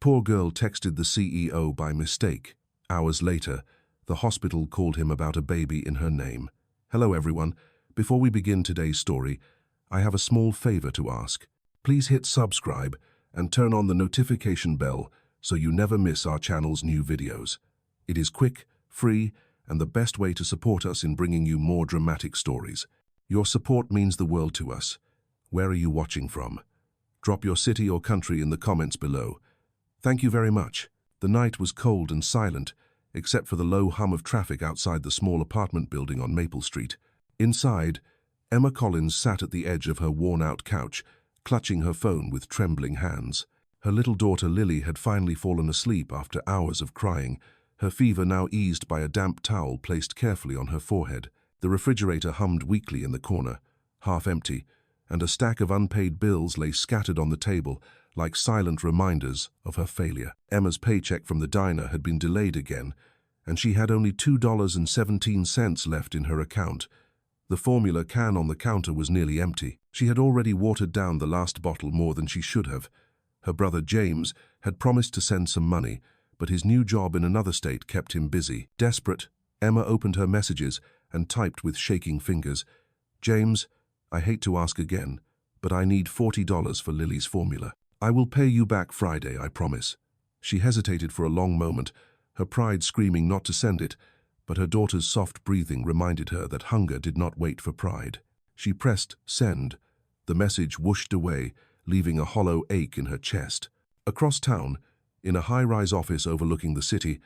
Poor girl texted the CEO by mistake. Hours later, the hospital called him about a baby in her name. Hello everyone. Before we begin today's story, I have a small favor to ask. Please hit subscribe and turn on the notification bell so you never miss our channel's new videos. It is quick, free, and the best way to support us in bringing you more dramatic stories. Your support means the world to us. Where are you watching from? Drop your city or country in the comments below. Thank you very much. The night was cold and silent, except for the low hum of traffic outside the small apartment building on Maple Street. Inside, Emma Collins sat at the edge of her worn-out couch, clutching her phone with trembling hands. Her little daughter Lily had finally fallen asleep after hours of crying, her fever now eased by a damp towel placed carefully on her forehead. The refrigerator hummed weakly in the corner, half empty, and a stack of unpaid bills lay scattered on the table like silent reminders of her failure. Emma's paycheck from the diner had been delayed again, and she had only $2.17 left in her account. The formula can on the counter was nearly empty. She had already watered down the last bottle more than she should have. Her brother James had promised to send some money, but his new job in another state kept him busy. Desperate, Emma opened her messages and typed with shaking fingers, "James, I hate to ask again, but I need $40 for Lily's formula. I will pay you back Friday, I promise." She hesitated for a long moment, her pride screaming not to send it, but her daughter's soft breathing reminded her that hunger did not wait for pride. She pressed send. The message whooshed away, leaving a hollow ache in her chest. Across town, in a high-rise office overlooking the city,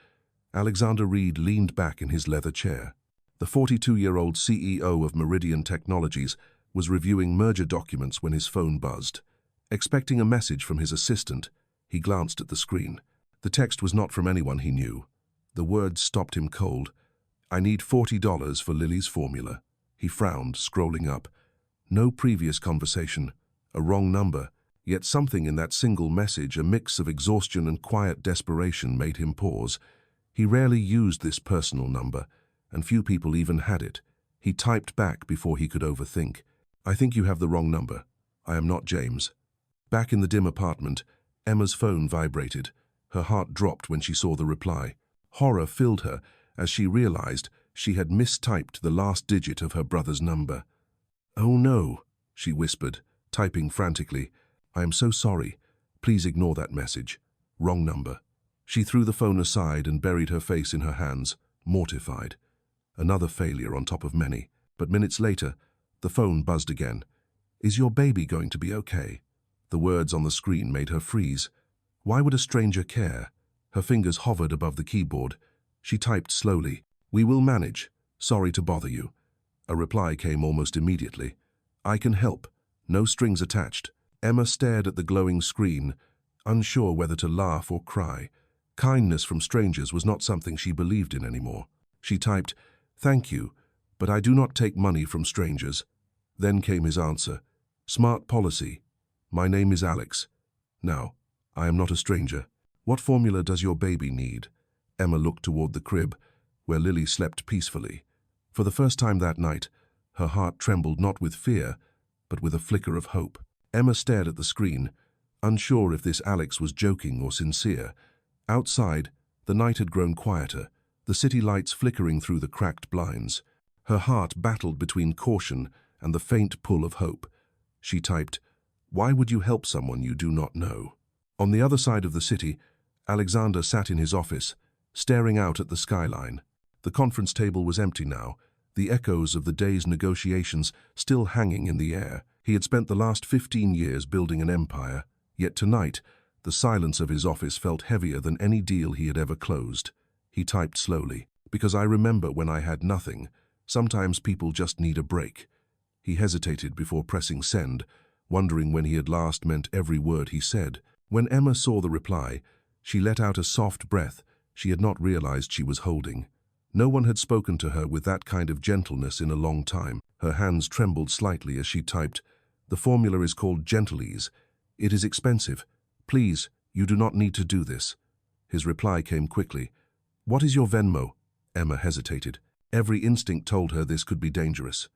Alexander Reed leaned back in his leather chair. The 42-year-old CEO of Meridian Technologies was reviewing merger documents when his phone buzzed. Expecting a message from his assistant, he glanced at the screen. The text was not from anyone he knew. The words stopped him cold. "I need $40 for Lily's formula." He frowned, scrolling up. No previous conversation, a wrong number, yet something in that single message, a mix of exhaustion and quiet desperation, made him pause. He rarely used this personal number, and few people even had it. He typed back before he could overthink. "I think you have the wrong number. I am not James." Back in the dim apartment, Emma's phone vibrated. Her heart dropped when she saw the reply. Horror filled her as she realized she had mistyped the last digit of her brother's number. "Oh no," she whispered, typing frantically. "I am so sorry. Please ignore that message. Wrong number." She threw the phone aside and buried her face in her hands, mortified. Another failure on top of many. But minutes later, the phone buzzed again. "Is your baby going to be okay?" The words on the screen made her freeze. Why would a stranger care? Her fingers hovered above the keyboard. She typed slowly, "We will manage. Sorry to bother you." A reply came almost immediately. "I can help. No strings attached." Emma stared at the glowing screen, unsure whether to laugh or cry. Kindness from strangers was not something she believed in anymore. She typed, "Thank you, but I do not take money from strangers." Then came his answer, "Smart policy. My name is Alex. Now, I am not a stranger. What formula does your baby need?" Emma looked toward the crib, where Lily slept peacefully. For the first time that night, her heart trembled not with fear, but with a flicker of hope. Emma stared at the screen, unsure if this Alex was joking or sincere. Outside, the night had grown quieter, the city lights flickering through the cracked blinds. Her heart battled between caution and the faint pull of hope. She typed, "Why would you help someone you do not know?" On the other side of the city, Alexander sat in his office, staring out at the skyline. The conference table was empty now, the echoes of the day's negotiations still hanging in the air. He had spent the last 15 years building an empire, yet tonight, the silence of his office felt heavier than any deal he had ever closed. He typed slowly, "Because I remember when I had nothing. Sometimes people just need a break." He hesitated before pressing send, wondering when he had last meant every word he said. When Emma saw the reply, she let out a soft breath she had not realized she was holding. No one had spoken to her with that kind of gentleness in a long time. Her hands trembled slightly as she typed, "The formula is called Gentlease. It is expensive. Please, you do not need to do this." His reply came quickly. "What is your Venmo?" Emma hesitated. Every instinct told her this could be dangerous.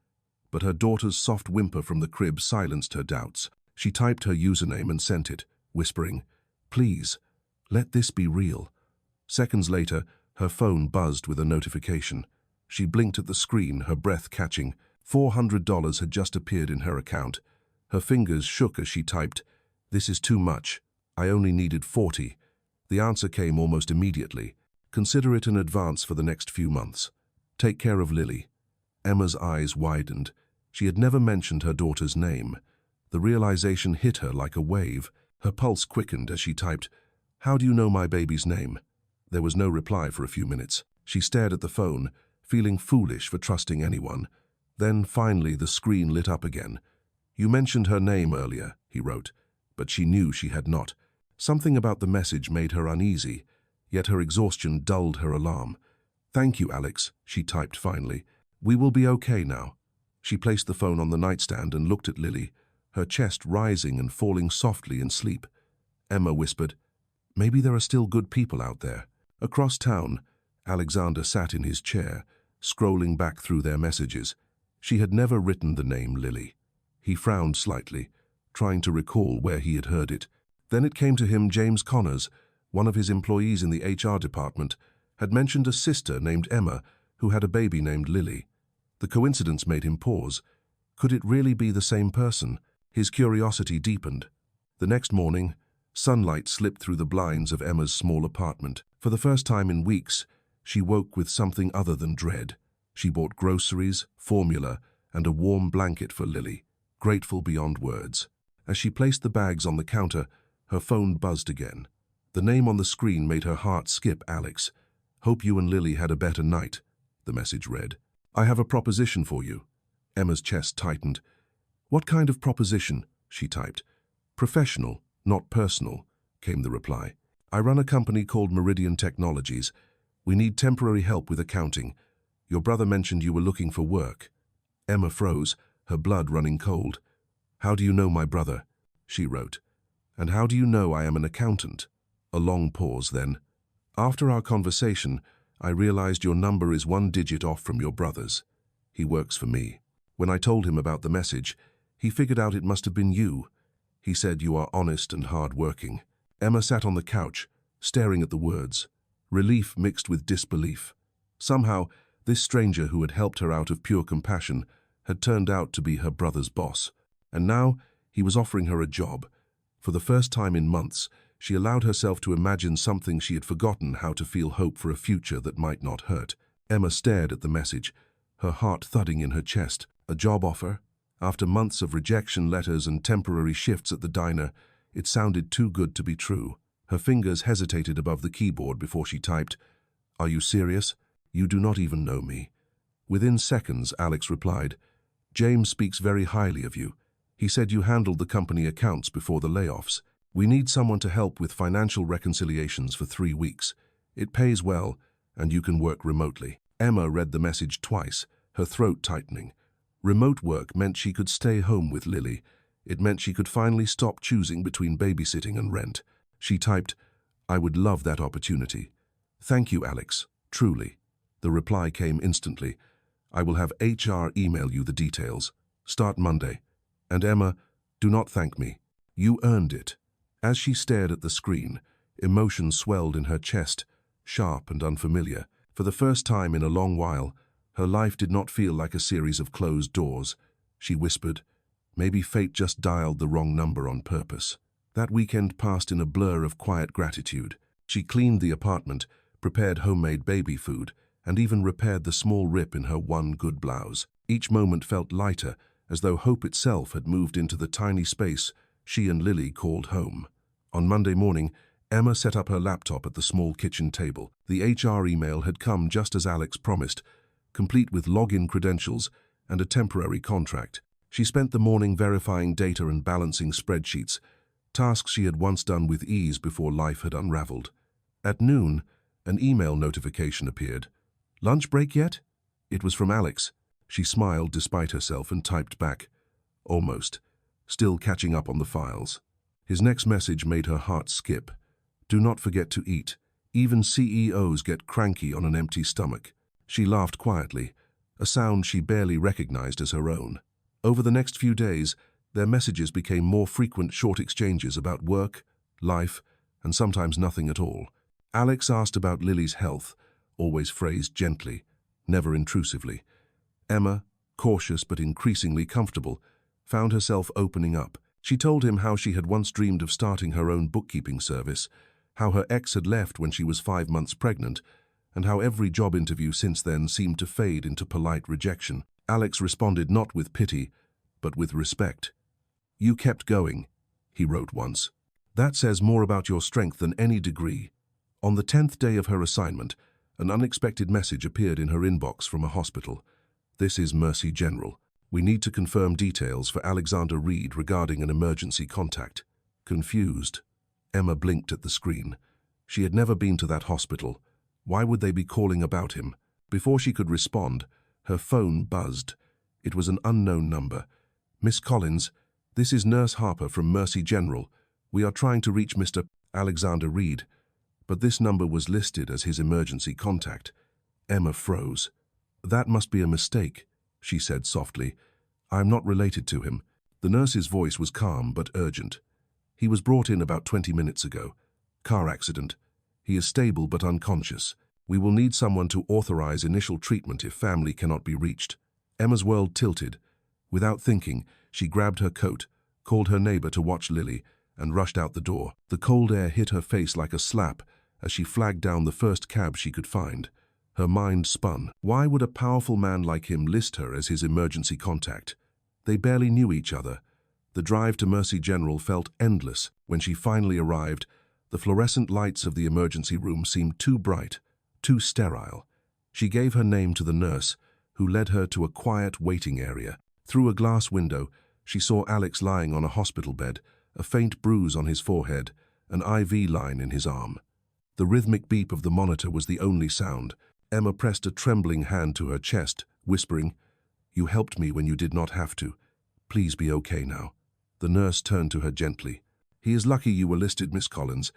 But her daughter's soft whimper from the crib silenced her doubts. She typed her username and sent it, whispering, "Please, Let this be real. Seconds later, her phone buzzed with a notification. She blinked at the screen, her breath catching. $400 had just appeared in her account. Her fingers shook as she typed, "This is too much. I only needed 40. The answer came almost immediately. "Consider it an advance for the next few months. Take care of Lily." Emma's eyes widened. She had never mentioned her daughter's name. The realization hit her like a wave. Her pulse quickened as she typed, "How do you know my baby's name?" There was no reply for a few minutes. She stared at the phone, feeling foolish for trusting anyone. Then, finally, the screen lit up again. "You mentioned her name earlier," he wrote, but she knew she had not. Something about the message made her uneasy, yet her exhaustion dulled her alarm. "Thank you, Alex," she typed finally. "We will be okay now." She placed the phone on the nightstand and looked at Lily, her chest rising and falling softly in sleep. Emma whispered, "Maybe there are still good people out there." Across town, Alexander sat in his chair, scrolling back through their messages. She had never written the name Lily. He frowned slightly, trying to recall where he had heard it. Then it came to him James Connors, one of his employees in the HR department, had mentioned a sister named Emma who had a baby named Lily. The coincidence made him pause. Could it really be the same person? His curiosity deepened. The next morning, sunlight slipped through the blinds of Emma's small apartment. For the first time in weeks, she woke with something other than dread. She bought groceries, formula, and a warm blanket for Lily, grateful beyond words. As she placed the bags on the counter, her phone buzzed again. The name on the screen made her heart skip. "Alex, hope you and Lily had a better night," the message read. "I have a proposition for you." Emma's chest tightened. "What kind of proposition?" she typed. "Professional, not personal," came the reply. "I run a company called Meridian Technologies. We need temporary help with accounting. Your brother mentioned you were looking for work." Emma froze, her blood running cold. "How do you know my brother?" she wrote. "And how do you know I am an accountant?" A long pause then. "After our conversation, I realized your number is 1 digit off from your brother's. He works for me." When I told him about the message, he figured out it must have been you. He said you are honest and hard-working. Emma sat on the couch, staring at the words, relief mixed with disbelief. Somehow, this stranger who had helped her out of pure compassion had turned out to be her brother's boss. And now, he was offering her a job. For the first time in months, she allowed herself to imagine something she had forgotten how to feel hope for a future that might not hurt. Emma stared at the message, her heart thudding in her chest. A job offer? After months of rejection letters and temporary shifts at the diner, it sounded too good to be true. Her fingers hesitated above the keyboard before she typed, "Are you serious? You do not even know me." Within seconds, Alex replied, "James speaks very highly of you. He said you handled the company accounts before the layoffs. We need someone to help with financial reconciliations for 3 weeks. It pays well, and you can work remotely." Emma read the message twice, her throat tightening. Remote work meant she could stay home with Lily. It meant she could finally stop choosing between babysitting and rent. She typed, "I would love that opportunity. Thank you, Alex, truly." The reply came instantly. "I will have HR email you the details. Start Monday. And Emma, do not thank me. You earned it." As she stared at the screen, emotion swelled in her chest, sharp and unfamiliar. For the first time in a long while, her life did not feel like a series of closed doors. She whispered, "Maybe fate just dialed the wrong number on purpose." That weekend passed in a blur of quiet gratitude. She cleaned the apartment, prepared homemade baby food, and even repaired the small rip in her one good blouse. Each moment felt lighter, as though hope itself had moved into the tiny space she and Lily called home. On Monday morning, Emma set up her laptop at the small kitchen table. The HR email had come just as Alex promised, complete with login credentials and a temporary contract. She spent the morning verifying data and balancing spreadsheets, tasks she had once done with ease before life had unraveled. At noon, an email notification appeared. "Lunch break yet?" It was from Alex. She smiled despite herself and typed back, "Almost," still catching up on the files. His next message made her heart skip. "Do not forget to eat. Even CEOs get cranky on an empty stomach." She laughed quietly, a sound she barely recognized as her own. Over the next few days, their messages became more frequent short exchanges about work, life, and sometimes nothing at all. Alex asked about Lily's health, always phrased gently, never intrusively. Emma, cautious but increasingly comfortable, found herself opening up. She told him how she had once dreamed of starting her own bookkeeping service, how her ex had left when she was 5 months pregnant, and how every job interview since then seemed to fade into polite rejection. Alex responded not with pity, but with respect. "You kept going," he wrote once. "That says more about your strength than any degree." On the 10th day of her assignment, an unexpected message appeared in her inbox from a hospital. "This is Mercy General. We need to confirm details for Alexander Reed regarding an emergency contact." Confused, Emma blinked at the screen. She had never been to that hospital. Why would they be calling about him? Before she could respond, her phone buzzed. It was an unknown number. "Miss Collins, this is Nurse Harper from Mercy General. We are trying to reach Mr. Alexander Reed." But this number was listed as his emergency contact. Emma froze. "That must be a mistake," she said softly. "I am not related to him." The nurse's voice was calm but urgent. "He was brought in about 20 minutes ago. Car accident. He is stable but unconscious. We will need someone to authorize initial treatment if family cannot be reached." Emma's world tilted. Without thinking, she grabbed her coat, called her neighbor to watch Lily, and rushed out the door. The cold air hit her face like a slap as she flagged down the first cab she could find. Her mind spun. Why would a powerful man like him list her as his emergency contact? They barely knew each other. The drive to Mercy General felt endless. When she finally arrived, the fluorescent lights of the emergency room seemed too bright, too sterile. She gave her name to the nurse, who led her to a quiet waiting area. Through a glass window, she saw Alex lying on a hospital bed, a faint bruise on his forehead, an IV line in his arm. The rhythmic beep of the monitor was the only sound. Emma pressed a trembling hand to her chest, whispering, "You helped me when you did not have to. Please be okay now." The nurse turned to her gently. "He is lucky you were listed, Miss Collins.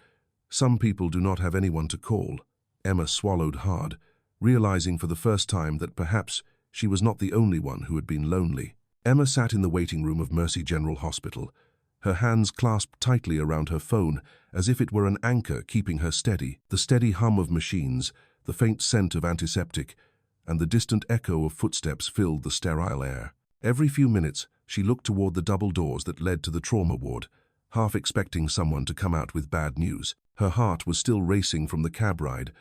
Some people do not have anyone to call." Emma swallowed hard, realizing for the first time that perhaps she was not the only one who had been lonely. Emma sat in the waiting room of Mercy General Hospital, her hands clasped tightly around her phone as if it were an anchor keeping her steady. The steady hum of machines, the faint scent of antiseptic, and the distant echo of footsteps filled the sterile air. Every few minutes, she looked toward the double doors that led to the trauma ward, half expecting someone to come out with bad news. Her heart was still racing from the cab ride,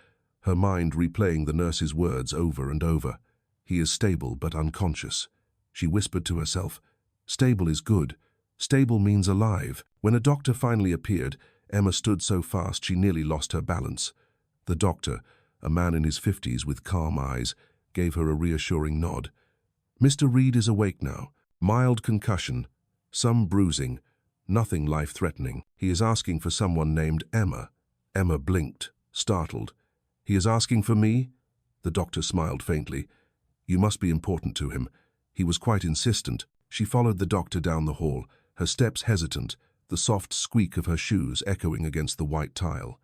her mind replaying the nurse's words over and over. "He is stable but unconscious." She whispered to herself, "Stable is good. Stable means alive." When a doctor finally appeared, Emma stood so fast she nearly lost her balance. The doctor, a man in his 50s with calm eyes, gave her a reassuring nod. "Mr. Reed is awake now. Mild concussion, some bruising, nothing life-threatening. He is asking for someone named Emma." Emma blinked, startled. "He is asking for me?" The doctor smiled faintly. "You must be important to him. He was quite insistent." She followed the doctor down the hall, her steps hesitant, the soft squeak of her shoes echoing against the white tile.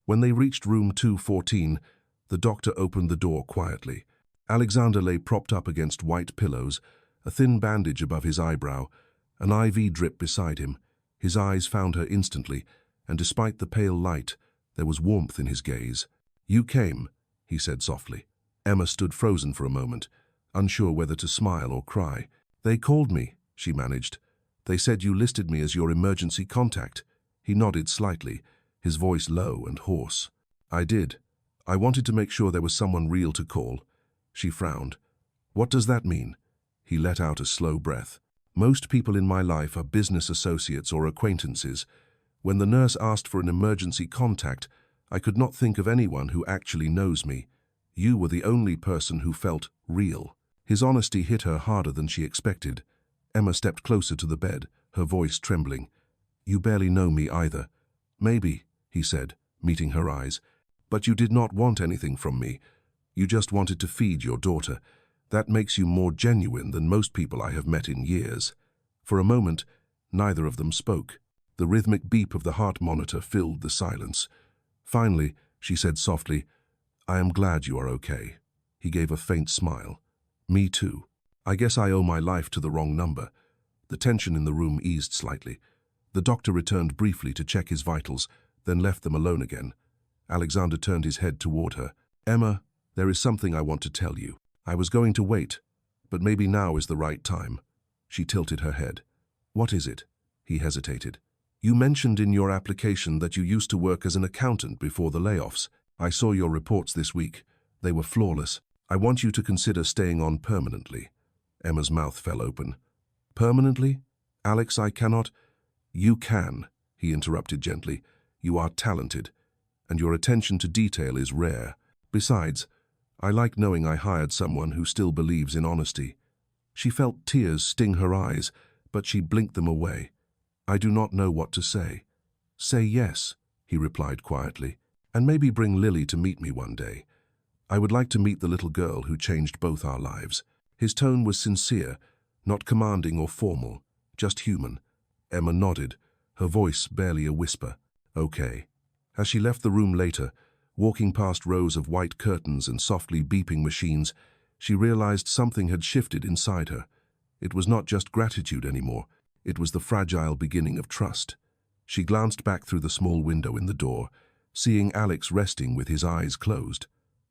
When they reached room 214, the doctor opened the door quietly. Alexander lay propped up against white pillows, a thin bandage above his eyebrow, an IV drip beside him. His eyes found her instantly, and despite the pale light, there was warmth in his gaze. "You came," he said softly. Emma stood frozen for a moment, unsure whether to smile or cry. "They called me," she managed. "They said you listed me as your emergency contact." He nodded slightly, his voice low and hoarse. "I did. I wanted to make sure there was someone real to call." She frowned. "What does that mean?" He let out a slow breath. "Most people in my life are business associates or acquaintances. When the nurse asked for an emergency contact, I could not think of anyone who actually knows me. You were the only person who felt real." His honesty hit her harder than she expected. Emma stepped closer to the bed, her voice trembling. "You barely know me either." "Maybe," he said, meeting her eyes. "But you did not want anything from me. You just wanted to feed your daughter. That makes you more genuine than most people I have met in years." For a moment, neither of them spoke. The rhythmic beep of the heart monitor filled the silence. Finally, she said softly, "I am glad you are okay." He gave a faint smile. "Me too. I guess I owe my life to the wrong number." The tension in the room eased slightly. The doctor returned briefly to check his vitals, then left them alone again. Alexander turned his head toward her. "Emma, there is something I want to tell you. I was going to wait, but maybe now is the right time." She tilted her head. "What is it?" He hesitated. "You mentioned in your application that you used to work as an accountant before the layoffs. I saw your reports this week. They were flawless. I want you to consider staying on permanently." Emma's mouth fell open. "Permanently? Alex, I cannot—" "You can," he interrupted gently. "You are talented, and your attention to detail is rare. Besides, I like knowing I hired someone who still believes in honesty." She felt tears sting her eyes, but she blinked them away. "I do not know what to say." "Say yes," he replied quietly, "and maybe bring Lily to meet me one day. I would like to meet the little girl who changed both our lives." His tone was sincere, not commanding or formal, just human. Emma nodded, her voice barely a whisper. "Okay." As she left the room later, walking past rows of white curtains and softly beeping machines, she realized something had shifted inside her. It was not just gratitude anymore. It was the fragile beginning of trust. She glanced back through the small window in the door, seeing Alex resting with his eyes closed.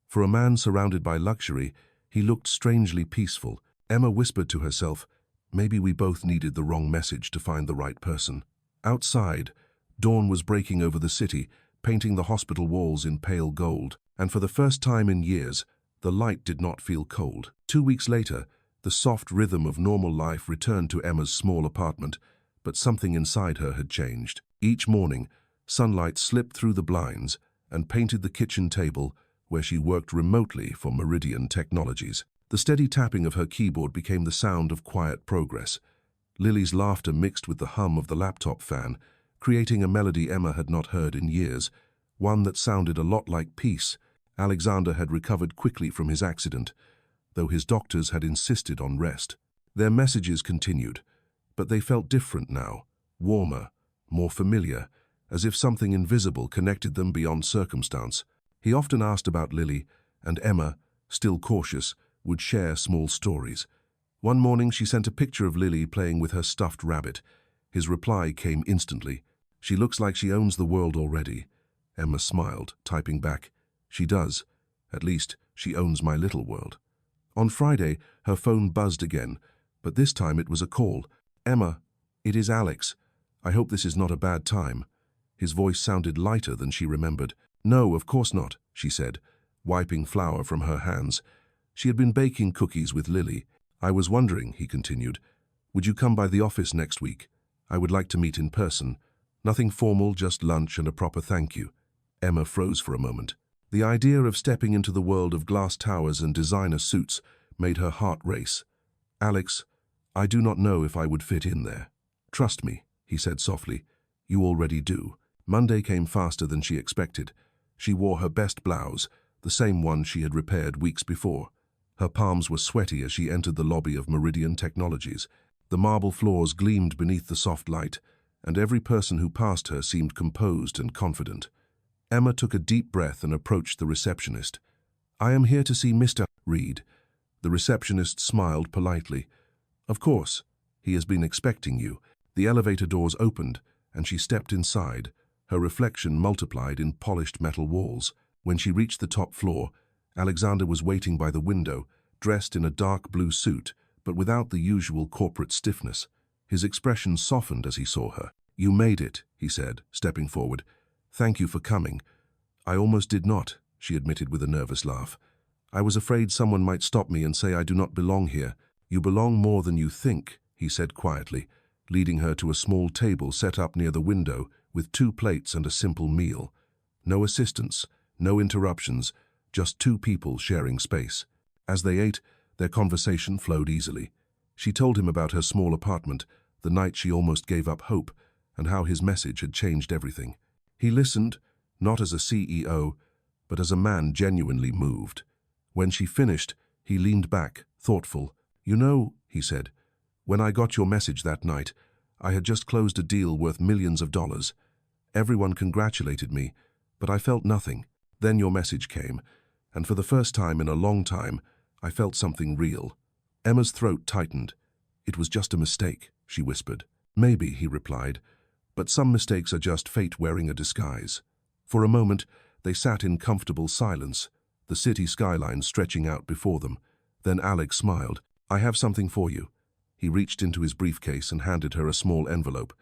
For a man surrounded by luxury, he looked strangely peaceful. Emma whispered to herself, maybe we both needed the wrong message to find the right person. Outside, dawn was breaking over the city, painting the hospital walls in pale gold, and for the first time in years, the light did not feel cold. 2 weeks later, the soft rhythm of normal life returned to Emma's small apartment, but something inside her had changed. Each morning, sunlight slipped through the blinds and painted the kitchen table where she worked remotely for Meridian Technologies. The steady tapping of her keyboard became the sound of quiet progress. Lily's laughter mixed with the hum of the laptop fan, creating a melody Emma had not heard in years, one that sounded a lot like peace. Alexander had recovered quickly from his accident, though his doctors had insisted on rest. Their messages continued, but they felt different now, warmer, more familiar, as if something invisible connected them beyond circumstance. He often asked about Lily, and Emma, still cautious, would share small stories. One morning she sent a picture of Lily playing with her stuffed rabbit. His reply came instantly. "She looks like she owns the world already." Emma smiled, typing back, "She does. At least, she owns my little world." On Friday, her phone buzzed again, but this time it was a call. "Emma, it is Alex. I hope this is not a bad time." His voice sounded lighter than she remembered. "No, of course not," she said, wiping flour from her hands. She had been baking cookies with Lily. "I was wondering," he continued, "would you come by the office next week? I would like to meet in person. Nothing formal, just lunch and a proper thank you." Emma froze for a moment. The idea of stepping into the world of glass towers and designer suits made her heart race. "Alex, I do not know if I would fit in there." "Trust me," he said softly. "You already do." Monday came faster than she expected. She wore her best blouse, the same one she had repaired weeks before. Her palms were sweaty as she entered the lobby of Meridian Technologies. The marble floors gleamed beneath the soft light, and every person who passed her seemed composed and confident. Emma took a deep breath and approached the receptionist. "I am here to see Mr. Reed." The receptionist smiled politely. "Of course. He has been expecting you." The elevator doors opened, and she stepped inside, her reflection multiplied in polished metal walls. When she reached the top floor, Alexander was waiting by the window, dressed in a dark blue suit, but without the usual corporate stiffness. His expression softened as he saw her. "You made it," he said, stepping forward. "Thank you for coming." "I almost did not," she admitted with a nervous laugh. "I was afraid someone might stop me and say I do not belong here." "You belong more than you think," he said quietly, leading her to a small table set up near the window with 2 plates and a simple meal. No assistants, no interruptions, just 2 people sharing space. As they ate, their conversation flowed easily. She told him about her small apartment, the night she almost gave up hope, and how his message had changed everything. He listened, not as a CEO, but as a man genuinely moved. When she finished, he leaned back, thoughtful. "You know," he said, "when I got your message that night, I had just closed a deal worth millions of dollars. Everyone congratulated me, but I felt nothing. Then your message came, and for the first time in a long time, I felt something real." Emma's throat tightened. "It was just a mistake," she whispered. "Maybe," he replied, "but some mistakes are just fate wearing a disguise." For a moment, they sat in comfortable silence, the city skyline stretching out before them. Then Alex smiled. "I have something for you." He reached into his briefcase and handed her a small envelope.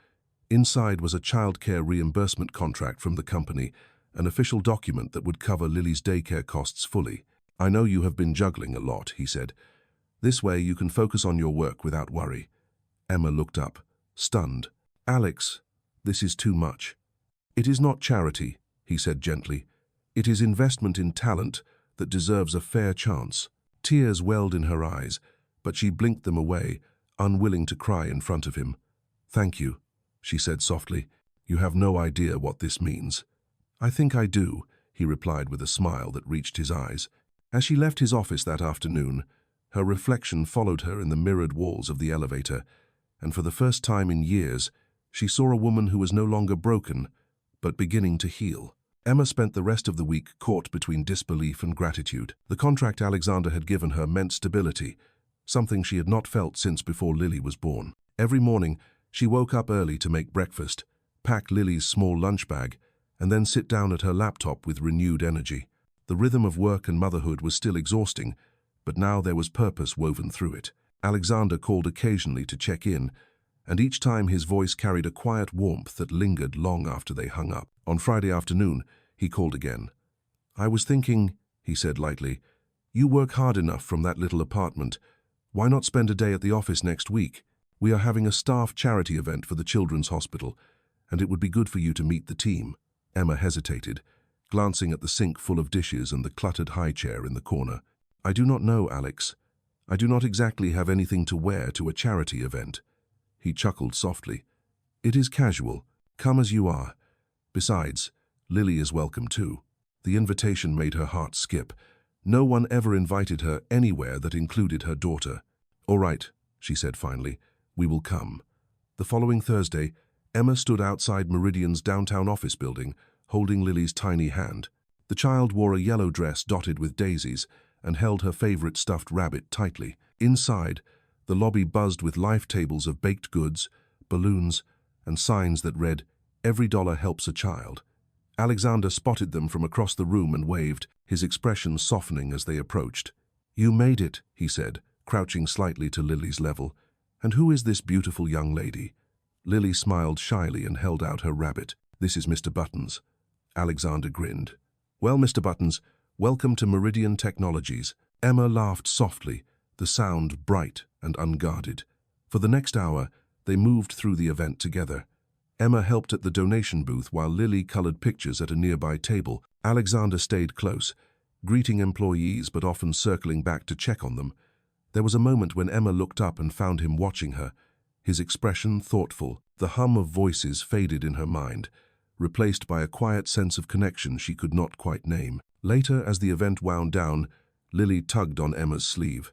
Inside was a childcare reimbursement contract from the company, an official document that would cover Lily's daycare costs fully. "I know you have been juggling a lot," he said. "This way you can focus on your work without worry." Emma looked up, stunned. "Alex, this is too much." "It is not charity," he said gently. "It is investment in talent that deserves a fair chance." Tears welled in her eyes, but she blinked them away, unwilling to cry in front of him. "Thank you," she said softly. "You have no idea what this means." "I think I do," he replied with a smile that reached his eyes. As she left his office that afternoon, her reflection followed her in the mirrored walls of the elevator, and for the first time in years, she saw a woman who was no longer broken, but beginning to heal. Emma spent the rest of the week caught between disbelief and gratitude. The contract Alexander had given her meant stability, something she had not felt since before Lily was born. Every morning, she woke up early to make breakfast, pack Lily's small lunch bag, and then sit down at her laptop with renewed energy. The rhythm of work and motherhood was still exhausting, but now there was purpose woven through it. Alexander called occasionally to check in, and each time his voice carried a quiet warmth that lingered long after they hung up. On Friday afternoon, he called again. "I was thinking," he said lightly, "you work hard enough from that little apartment. Why not spend a day at the office next week? We are having a staff charity event for the Children's Hospital, and it would be good for you to meet the team." Emma hesitated, glancing at the sink full of dishes and the cluttered high chair in the corner. "I do not know, Alex. I do not exactly have anything to wear to a charity event." He chuckled softly. "It is casual. Come as you are. Besides, Lily is welcome too." The invitation made her heart skip. No one ever invited her anywhere that included her daughter. "All right," she said finally, "we will come." The following Thursday, Emma stood outside Meridian's downtown office building, holding Lily's tiny hand. The child wore a yellow dress dotted with daisies and held her favorite stuffed rabbit tightly. Inside, the lobby buzzed with life tables of baked goods, balloons, and signs that read, "Every dollar helps a child." Alexander spotted them from across the room and waved, his expression softening as they approached. "You made it," he said, crouching slightly to Lily's level. "And who is this beautiful young lady?" Lily smiled shyly and held out her rabbit. "This is Mr. Buttons." Alexander grinned. "Well, Mr. Buttons, welcome to Meridian Technologies." Emma laughed softly, the sound bright and unguarded. For the next hour, they moved through the event together. Emma helped at the donation booth while Lily colored pictures at a nearby table. Alexander stayed close, greeting employees but often circling back to check on them. There was a moment when Emma looked up and found him watching her, his expression thoughtful. The hum of voices faded in her mind, replaced by a quiet sense of connection she could not quite name. Later, as the event wound down, Lily tugged on Emma's sleeve.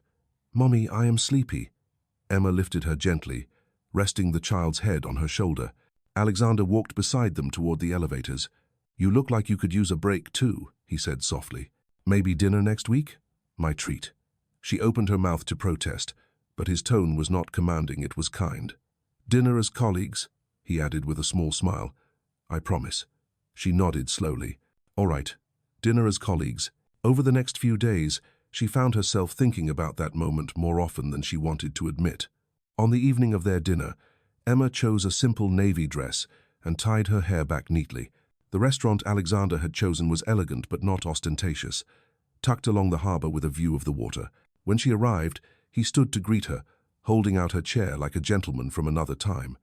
"Mommy, I am sleepy." Emma lifted her gently, resting the child's head on her shoulder. Alexander walked beside them toward the elevators. "You look like you could use a break too," he said softly. "Maybe dinner next week?" "My treat." She opened her mouth to protest, but his tone was not commanding, it was kind. "Dinner as colleagues," he added with a small smile. "I promise." She nodded slowly. "All right, dinner as colleagues." Over the next few days, she found herself thinking about that moment more often than she wanted to admit. On the evening of their dinner, Emma chose a simple navy dress and tied her hair back neatly. The restaurant Alexander had chosen was elegant but not ostentatious, tucked along the harbor with a view of the water. When she arrived, he stood to greet her, holding out her chair like a gentleman from another time.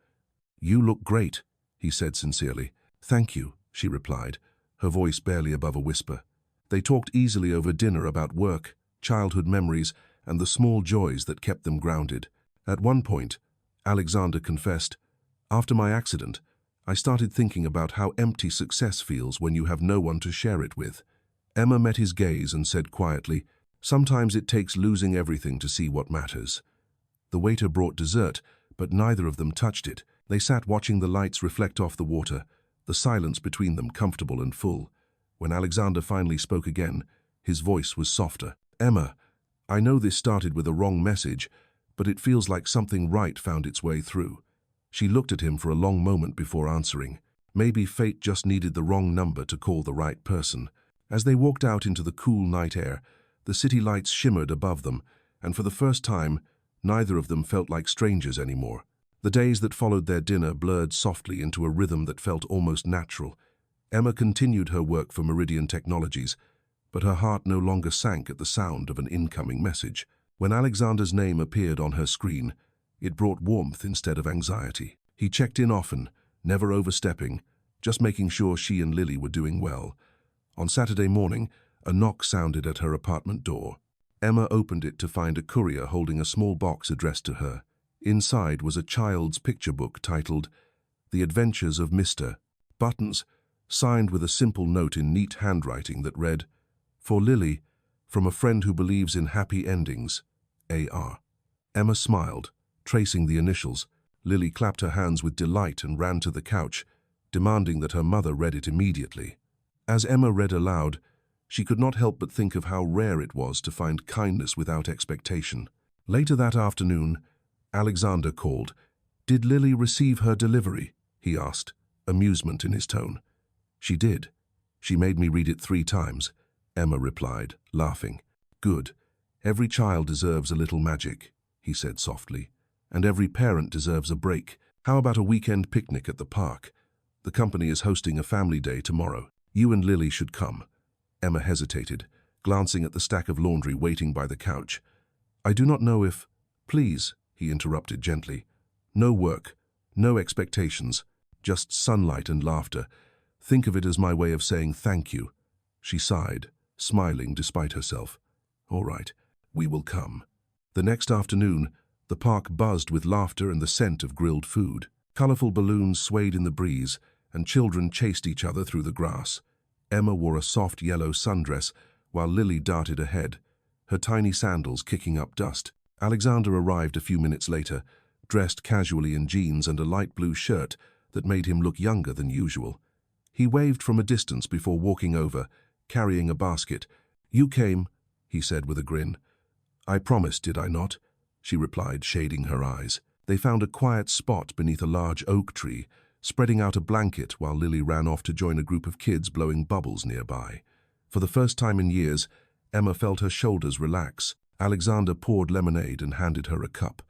"You look great," he said sincerely. "Thank you," she replied, her voice barely above a whisper. They talked easily over dinner about work, childhood memories, and the small joys that kept them grounded. At one point, Alexander confessed, "After my accident, I started thinking about how empty success feels when you have no one to share it with." Emma met his gaze and said quietly, "Sometimes it takes losing everything to see what matters." The waiter brought dessert, but neither of them touched it. They sat watching the lights reflect off the water, the silence between them comfortable and full. When Alexander finally spoke again, his voice was softer. "Emma, I know this started with a wrong message, but it feels like something right found its way through." She looked at him for a long moment before answering. Maybe fate just needed the wrong number to call the right person. As they walked out into the cool night air, the city lights shimmered above them, and for the first time, neither of them felt like strangers anymore. The days that followed their dinner blurred softly into a rhythm that felt almost natural. Emma continued her work for Meridian Technologies, but her heart no longer sank at the sound of an incoming message. When Alexander's name appeared on her screen, it brought warmth instead of anxiety. He checked in often, never overstepping, just making sure she and Lily were doing well. On Saturday morning, a knock sounded at her apartment door. Emma opened it to find a courier holding a small box addressed to her. Inside was a child's picture book titled The Adventures of Mr. Buttons, signed with a simple note in neat handwriting that read, "For Lily, from a friend who believes in happy endings, A.R." Emma smiled, tracing the initials. Lily clapped her hands with delight and ran to the couch, demanding that her mother read it immediately. As Emma read aloud, she could not help but think of how rare it was to find kindness without expectation. Later that afternoon, Alexander called. "Did Lily receive her delivery?" he asked, amusement in his tone. "She did. She made me read it 3 times, Emma replied, laughing. "Good. Every child deserves a little magic," he said softly. "And every parent deserves a break. How about a weekend picnic at the park? The company is hosting a family day tomorrow. You and Lily should come." Emma hesitated, glancing at the stack of laundry waiting by the couch. "I do not know if—" "Please," he interrupted gently. "No work, no expectations, just sunlight and laughter. Think of it as my way of saying thank you." She sighed, smiling despite herself. "All right, we will come." The next afternoon, the park buzzed with laughter and the scent of grilled food. Colorful balloons swayed in the breeze, and children chased each other through the grass. Emma wore a soft yellow sundress, while Lily darted ahead, her tiny sandals kicking up dust. Alexander arrived a few minutes later, dressed casually in jeans and a light blue shirt that made him look younger than usual. He waved from a distance before walking over, carrying a basket. "You came," he said with a grin. "I promised, did I not?" she replied, shading her eyes. They found a quiet spot beneath a large oak tree, spreading out a blanket while Lily ran off to join a group of kids blowing bubbles nearby. For the first time in years, Emma felt her shoulders relax. Alexander poured lemonade and handed her a cup.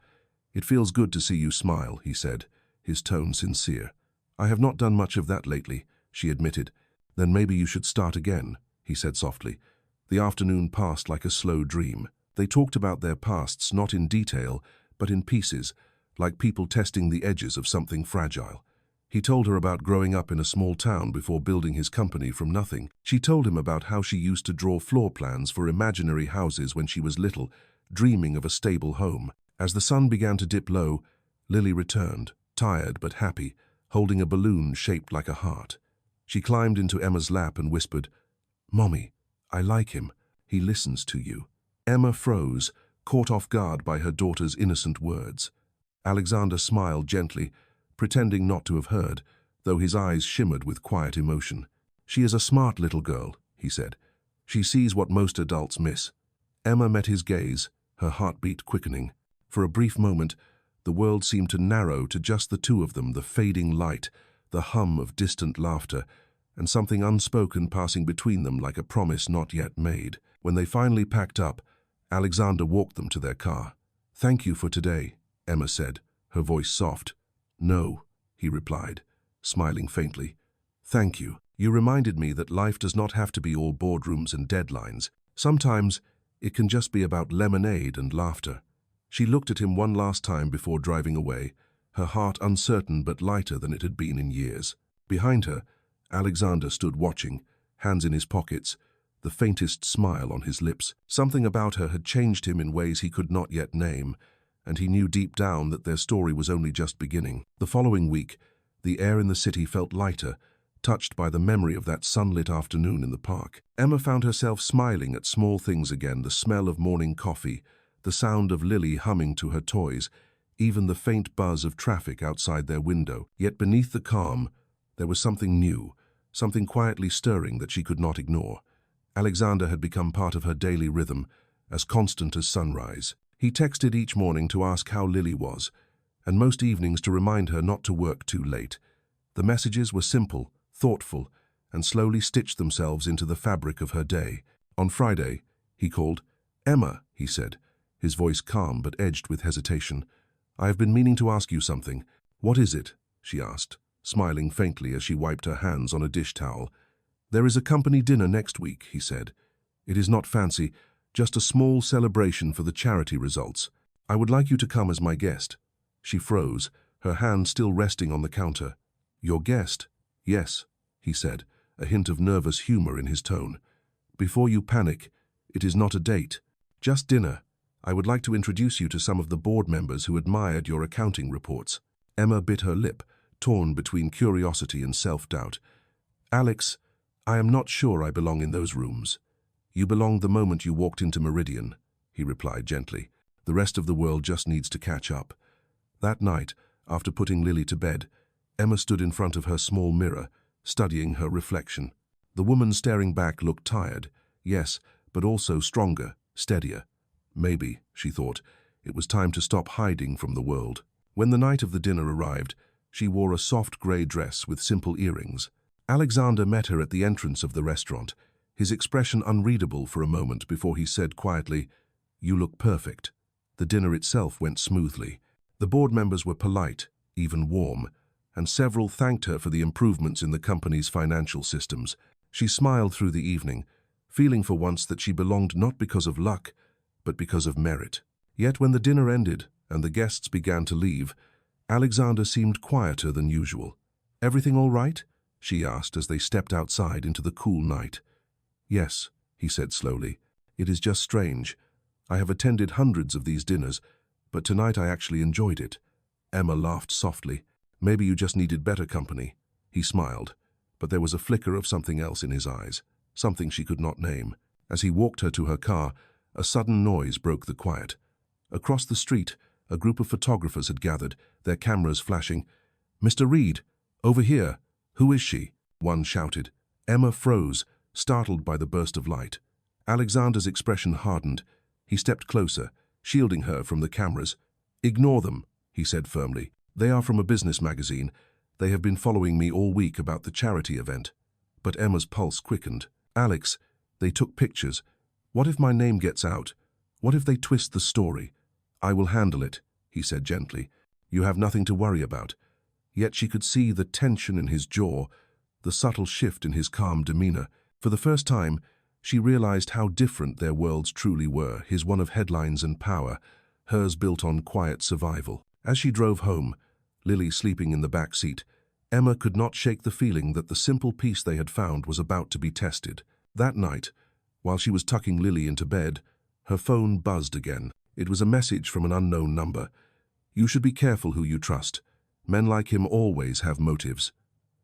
"It feels good to see you smile," he said, his tone sincere. "I have not done much of that lately," she admitted. "Then maybe you should start again," he said softly. The afternoon passed like a slow dream. They talked about their pasts not in detail, but in pieces, like people testing the edges of something fragile. He told her about growing up in a small town before building his company from nothing. She told him about how she used to draw floor plans for imaginary houses when she was little, dreaming of a stable home. As the sun began to dip low, Lily returned, tired but happy, holding a balloon shaped like a heart. She climbed into Emma's lap and whispered, "Mommy, I like him. He listens to you." Emma froze, caught off guard by her daughter's innocent words. Alexander smiled gently, pretending not to have heard, though his eyes shimmered with quiet emotion. "She is a smart little girl," he said. "She sees what most adults miss." Emma met his gaze, her heartbeat quickening. For a brief moment, the world seemed to narrow to just the two of them, the fading light, the hum of distant laughter, and something unspoken passing between them like a promise not yet made. When they finally packed up, Alexander walked them to their car. "Thank you for today," Emma said, her voice soft. "No," he replied, smiling faintly. "Thank you. You reminded me that life does not have to be all boardrooms and deadlines. Sometimes it can just be about lemonade and laughter." She looked at him one last time before driving away, her heart uncertain but lighter than it had been in years. Behind her, Alexander stood watching, hands in his pockets, the faintest smile on his lips. Something about her had changed him in ways he could not yet name, and he knew deep down that their story was only just beginning. The following week, the air in the city felt lighter, touched by the memory of that sunlit afternoon in the park. Emma found herself smiling at small things again, the smell of morning coffee, the sound of Lily humming to her toys, even the faint buzz of traffic outside their window. Yet beneath the calm, there was something new, something quietly stirring that she could not ignore. Alexander had become part of her daily rhythm, as constant as sunrise. He texted each morning to ask how Lily was, and most evenings to remind her not to work too late. The messages were simple, thoughtful, and slowly stitched themselves into the fabric of her day. On Friday, he called. "Emma," he said, his voice calm but edged with hesitation. "I have been meaning to ask you something." "What is it?" she asked, smiling faintly as she wiped her hands on a dish towel. "There is a company dinner next week," he said. "It is not fancy, just a small celebration for the charity results. I would like you to come as my guest." She froze, her hand still resting on the counter. "Your guest?" "Yes," he said, a hint of nervous humor in his tone. "Before you panic, it is not a date, just dinner. I would like to introduce you to some of the board members who admired your accounting reports." Emma bit her lip, torn between curiosity and self-doubt. "Alex, I am not sure I belong in those rooms." "You belonged the moment you walked into Meridian," he replied gently. "The rest of the world just needs to catch up." That night, after putting Lily to bed, Emma stood in front of her small mirror, studying her reflection. The woman staring back looked tired, yes, but also stronger, steadier. Maybe, she thought, it was time to stop hiding from the world. When the night of the dinner arrived, she wore a soft grey dress with simple earrings. Alexander met her at the entrance of the restaurant, his expression unreadable for a moment before he said quietly, "You look perfect." The dinner itself went smoothly. The board members were polite, even warm, and several thanked her for the improvements in the company's financial systems. She smiled through the evening, feeling for once that she belonged not because of luck, but because of merit. Yet when the dinner ended and the guests began to leave, Alexander seemed quieter than usual. "Everything all right?" she asked as they stepped outside into the cool night. "Yes," he said slowly. "It is just strange. I have attended hundreds of these dinners, but tonight I actually enjoyed it." Emma laughed softly. "Maybe you just needed better company." He smiled, but there was a flicker of something else in his eyes, something she could not name. As he walked her to her car, a sudden noise broke the quiet. Across the street, a group of photographers had gathered, their cameras flashing. "Mr. Reed, over here. Who is she?" one shouted. Emma froze, startled by the burst of light. Alexander's expression hardened. He stepped closer, shielding her from the cameras. "Ignore them," he said firmly. "They are from a business magazine. They have been following me all week about the charity event." But Emma's pulse quickened. "Alex, they took pictures. What if my name gets out? What if they twist the story?" "I will handle it," he said gently. "You have nothing to worry about." Yet she could see the tension in his jaw, the subtle shift in his calm demeanor. For the first time, she realized how different their worlds truly were, his one of headlines and power, hers built on quiet survival. As she drove home, Lily sleeping in the back seat, Emma could not shake the feeling that the simple peace they had found was about to be tested. That night, while she was tucking Lily into bed, her phone buzzed again. It was a message from an unknown number. "You should be careful who you trust. Men like him always have motives."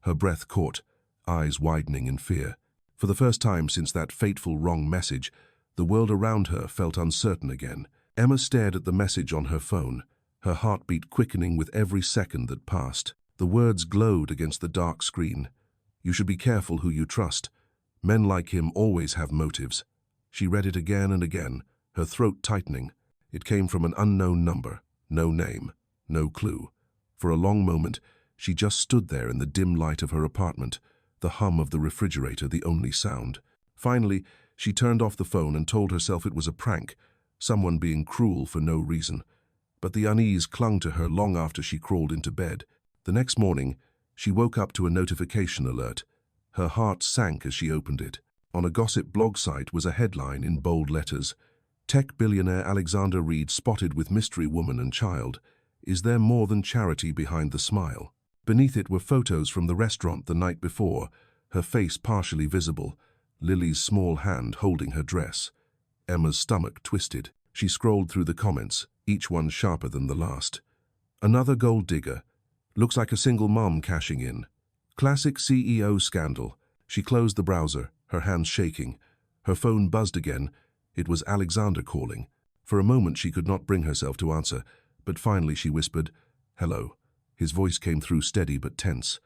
Her breath caught, eyes widening in fear. For the first time since that fateful wrong message, the world around her felt uncertain again. Emma stared at the message on her phone, her heartbeat quickening with every second that passed. The words glowed against the dark screen. "You should be careful who you trust. Men like him always have motives." She read it again and again, her throat tightening. It came from an unknown number, no name, no clue. For a long moment, she just stood there in the dim light of her apartment, the hum of the refrigerator the only sound. Finally, she turned off the phone and told herself it was a prank, someone being cruel for no reason. But the unease clung to her long after she crawled into bed. The next morning, she woke up to a notification alert. Her heart sank as she opened it. On a gossip blog site was a headline in bold letters. "Tech billionaire Alexander Reed spotted with mystery woman and child. Is there more than charity behind the smile?" Beneath it were photos from the restaurant the night before, her face partially visible, Lily's small hand holding her dress. Emma's stomach twisted. She scrolled through the comments, each one sharper than the last. "Another gold digger. Looks like a single mom cashing in. Classic CEO scandal." She closed the browser, her hands shaking. Her phone buzzed again. It was Alexander calling. For a moment she could not bring herself to answer, but finally she whispered, "Hello." His voice came through steady but tense.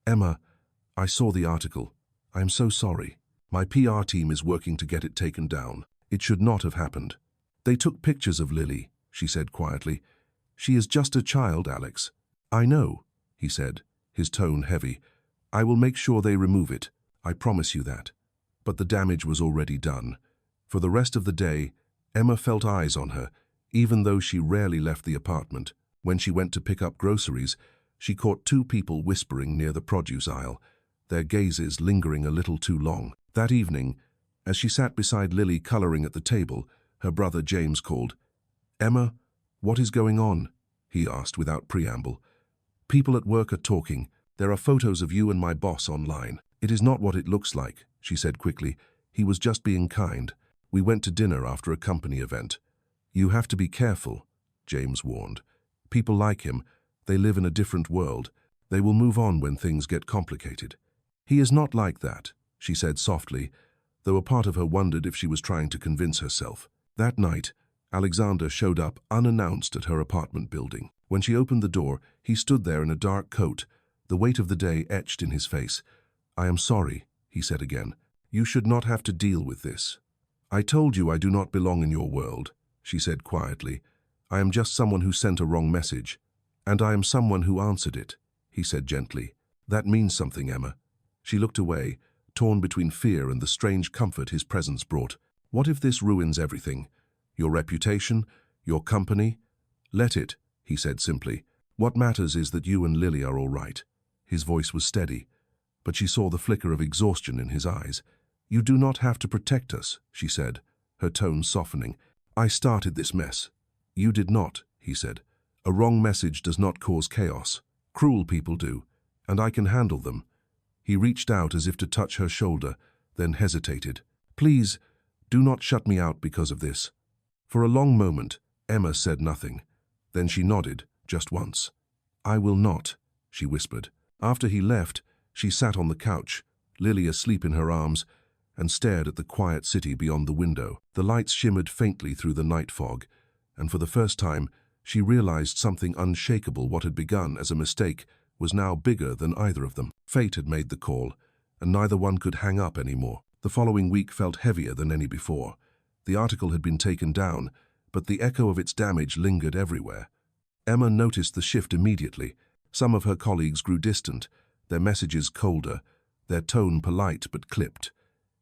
"Emma, I saw the article. I am so sorry. My PR team is working to get it taken down. It should not have happened." "They took pictures of Lily," she said quietly. "She is just a child, Alex." "I know," he said, his tone heavy. "I will make sure they remove it. I promise you that." But the damage was already done. For the rest of the day, Emma felt eyes on her, even though she rarely left the apartment. When she went to pick up groceries, she caught two people whispering near the produce aisle, their gazes lingering a little too long. That evening, as she sat beside Lily coloring at the table, her brother James called. "Emma, what is going on?" he asked without preamble. "People at work are talking. There are photos of you and my boss online." "It is not what it looks like," she said quickly. "He was just being kind. We went to dinner after a company event." "You have to be careful," James warned. "People like him. They live in a different world. They will move on when things get complicated." "He is not like that," she said softly, though a part of her wondered if she was trying to convince herself. That night, Alexander showed up unannounced at her apartment building. When she opened the door, he stood there in a dark coat, the weight of the day etched in his face. "I am sorry," he said again. "You should not have to deal with this." "I told you I do not belong in your world," she said quietly. "I am just someone who sent a wrong message. And I am someone who answered it," he said gently. "That means something, Emma." She looked away, torn between fear and the strange comfort his presence brought. "What if this ruins everything? Your reputation? Your company?" "Let it," he said simply. "What matters is that you and Lily are all right." His voice was steady, but she saw the flicker of exhaustion in his eyes. "You do not have to protect us," she said, her tone softening. "I started this mess." "You did not," he said. "A wrong message does not cause chaos. Cruel people do, and I can handle them." He reached out as if to touch her shoulder, then hesitated. "Please, do not shut me out because of this." For a long moment, Emma said nothing. Then she nodded, just once. "I will not," she whispered. After he left, she sat on the couch, Lily asleep in her arms, and stared at the quiet city beyond the window. The lights shimmered faintly through the night fog, and for the first time, she realized something unshakable. What had begun as a mistake was now bigger than either of them. Fate had made the call, and neither one could hang up anymore. The following week felt heavier than any before. The article had been taken down, but the echo of its damage lingered everywhere. Emma noticed the shift immediately. Some of her colleagues grew distant, their messages colder, their tone polite but clipped.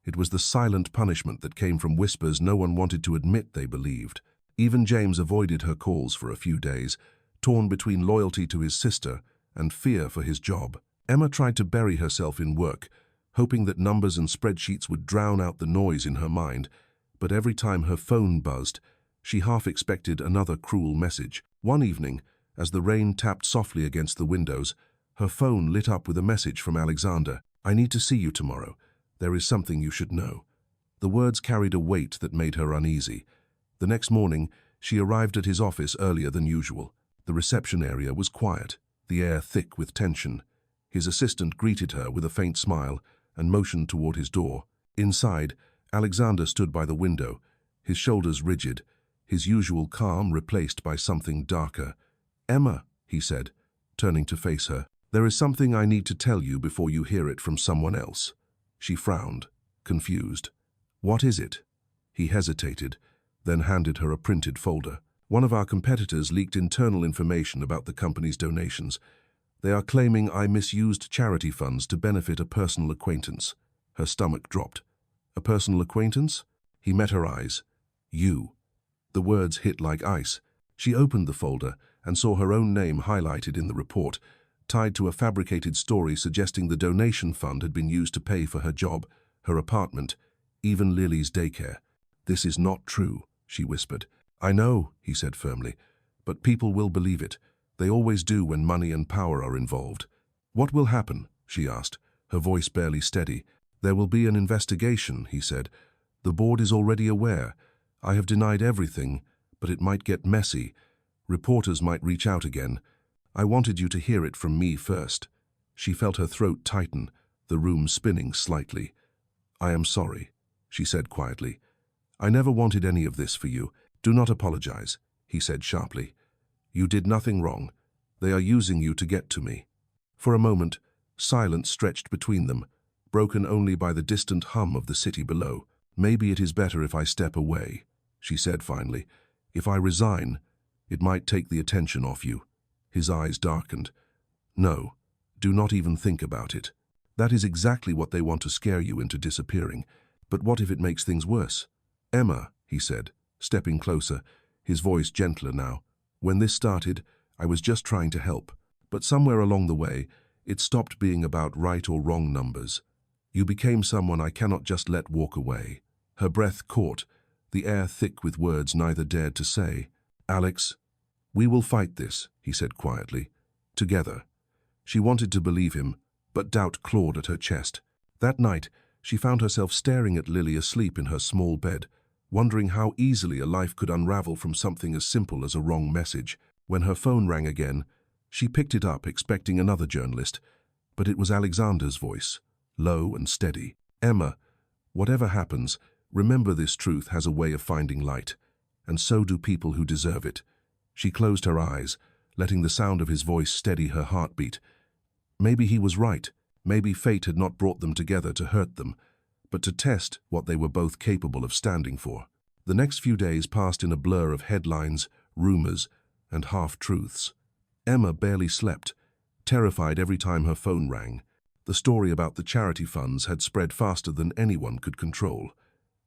It was the silent punishment that came from whispers no one wanted to admit they believed. Even James avoided her calls for a few days, torn between loyalty to his sister and fear for his job. Emma tried to bury herself in work, hoping that numbers and spreadsheets would drown out the noise in her mind, but every time her phone buzzed, she half expected another cruel message. One evening, as the rain tapped softly against the windows, her phone lit up with a message from Alexander. "I need to see you tomorrow. There is something you should know." The words carried a weight that made her uneasy. The next morning, she arrived at his office earlier than usual. The reception area was quiet, the air thick with tension. His assistant greeted her with a faint smile and motioned toward his door. Inside, Alexander stood by the window, his shoulders rigid, his usual calm replaced by something darker. "Emma," he said, turning to face her, "there is something I need to tell you before you hear it from someone else." She frowned, confused. "What is it?" He hesitated, then handed her a printed folder. "One of our competitors leaked internal information about the company's donations. They are claiming I misused charity funds to benefit a personal acquaintance." Her stomach dropped. "A personal acquaintance?" He met her eyes. "You." The words hit like ice. She opened the folder and saw her own name highlighted in the report, tied to a fabricated story suggesting the donation fund had been used to pay for her job, her apartment, even Lily's daycare. "This is not true," she whispered. "I know," he said firmly, "but people will believe it. They always do when money and power are involved." "What will happen?" she asked, her voice barely steady. "There will be an investigation," he said. "The board is already aware. I have denied everything, but it might get messy. Reporters might reach out again. I wanted you to hear it from me first." She felt her throat tighten, the room spinning slightly. "I am sorry," she said quietly. "I never wanted any of this for you. Do not apologize," he said sharply. "You did nothing wrong. They are using you to get to me." For a moment, silence stretched between them, broken only by the distant hum of the city below. "Maybe it is better if I step away," she said finally. "If I resign, it might take the attention off you." His eyes darkened. "No, Do not even think about it. That is exactly what they want to scare you into disappearing. But what if it makes things worse? Emma, he said, stepping closer, his voice gentler now. When this started, I was just trying to help. But somewhere along the way, it stopped being about right or wrong numbers. You became someone I cannot just let walk away. Her breath caught, the air thick with words neither dared to say. Alex, we will fight this, he said quietly. Together. She wanted to believe him, but doubt clawed at her chest. That night, she found herself staring at Lily asleep in her small bed, wondering how easily a life could unravel from something as simple as a wrong message. When her phone rang again, she picked it up expecting another journalist, but it was Alexander's voice, low and steady. Emma, whatever happens, remember this truth has a way of finding light, and so do people who deserve it. She closed her eyes, letting the sound of his voice steady her heartbeat. Maybe he was right. Maybe fate had not brought them together to hurt them, but to test what they were both capable of standing for. The next few days passed in a blur of headlines, rumors, and half-truths. Emma barely slept, terrified every time her phone rang. The story about the charity funds had spread faster than anyone could control.